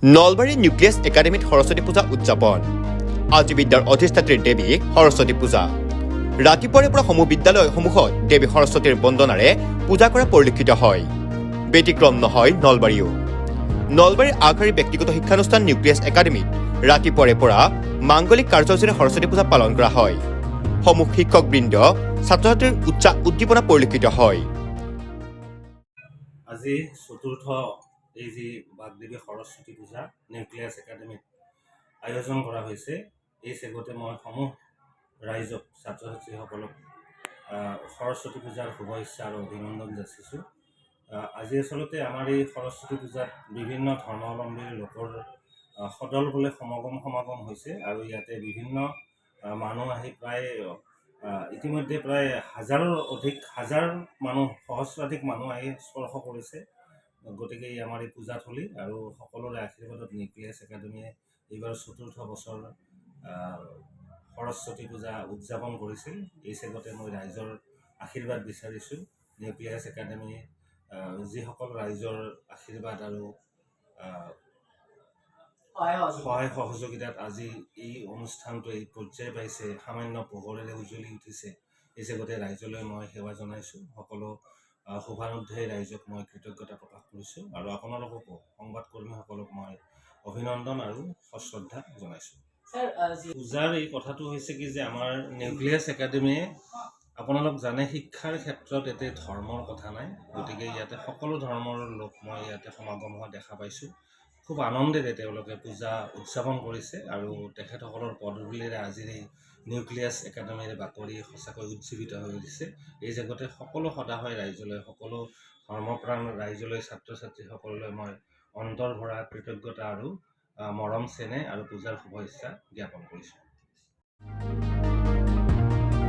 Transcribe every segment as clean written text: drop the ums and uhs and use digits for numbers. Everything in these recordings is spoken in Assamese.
নলবাৰী নিউক্লিয়াছ একাডেমীত সৰস্বতী পূজা উদযাপন আজি বিদ্যাৰ অধিষ্ঠাত্ৰীৰ দেৱী সৰস্বতী পূজা ৰাতিপুৱাৰে পৰা সমূহ বিদ্যালয়সমূহত দেৱী সৰস্বতীৰ বন্দনাৰে পূজা কৰা পৰিলক্ষিত হয় ব্যতিক্ৰম নহয় নলবাৰীও নলবাৰীৰ আগশাৰীৰ ব্যক্তিগত শিক্ষানুষ্ঠান নিউক্লিয়াছ একাডেমীত ৰাতিপুৱাৰে পৰা মাংগলিক কাৰ্যসূচীৰে সৰস্বতী পূজা পালন কৰা হয় সমূহ শিক্ষকবৃন্দ ছাত্ৰ-ছাত্ৰীৰ উৎসাহ উদ্দীপনা পৰিলক্ষিত হয় আজি চতুৰ্থ এই যি বাগদেৱী সৰস্বতী পূজা নিউক্লিয়াছ একাডেমীত আয়োজন কৰা হৈছে এই চেগতে মই সমূহ ৰাইজক ছাত্ৰ ছাত্ৰীসকলক সৰস্বতী পূজাৰ শুভেচ্ছা আৰু অভিনন্দন যাচিছোঁ আজি আচলতে আমাৰ এই সৰস্বতী পূজাত বিভিন্ন ধৰ্মাৱলম্বীৰ লোকৰ সদল বলে সমাগম হৈছে আৰু ইয়াতে বিভিন্ন মানুহ আহি প্ৰায় ইতিমধ্যে প্ৰায় হাজাৰ মানুহ সহস্ৰাধিক মানুহ আহি স্পৰ্শ কৰিছে গতিকে আমাৰ এই পূজাথলী আৰু সকলোৰে আশীৰ্বাদত নিউক্লিয়াছ একাডেমীয়ে এইবাৰ চতুৰ্থ বছৰ সৰস্বতী পূজা উদযাপন কৰিছিল এই চেগতে মই ৰাইজৰ আশীৰ্বাদ বিচাৰিছোঁ নিউক্লিয়াছ একাডেমীয়ে যিসকল ৰাইজৰ আশীৰ্বাদ আৰু সহায় সহযোগিতাত আজি এই অনুষ্ঠানটো এই পৰ্যায় পাইছে সামান্য পোহৰেৰে উজ্বলি উঠিছে এই চেগতে ৰাইজলৈ মই সেৱা জনাইছোঁ সকলো শুভানুধ্যায়ী ৰাইজক মই কৃতজ্ঞতা প্ৰকাশ কৰিছোঁ আৰু আপোনালোককো সংবাদকৰ্মীসকলক মই অভিনন্দন আৰু সশ্ৰদ্ধা জনাইছোঁ পূজাৰ এই কথাটো হৈছে কি যে আমাৰ নিউক্লিয়াছ একাডেমীয়ে আপোনালোক জানে শিক্ষাৰ ক্ষেত্ৰত এতে ধৰ্মৰ কথা নাই গতিকে ইয়াতে সকলো ধৰ্মৰ লোক মই ইয়াতে সমাগম হোৱা দেখা পাইছোঁ খুব আনন্দেৰে তেওঁলোকে পূজা উদযাপন কৰিছে আৰু তেখেতসকলৰ পদূলিৰে আজিৰ এই নিউক্লিয়াছ একাডেমীৰ বাকৰি সঁচাকৈ উজ্জীৱিত হৈ উঠিছে এই জগতে সকলো সদায় ৰাইজলৈ সকলো ধৰ্মপ্ৰাণ ৰাইজলৈ ছাত্ৰ ছাত্ৰীসকললৈ মই অন্তৰ ভৰা কৃতজ্ঞতা আৰু মৰম চেনেহ আৰু পূজাৰ শুভেচ্ছা জ্ঞাপন কৰিছোঁ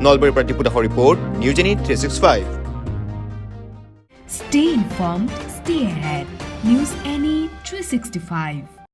নলবাৰীৰ পৰা ত্ৰিপুদাসৰ report news any 365 Stay informed, stay ahead. News Any 365.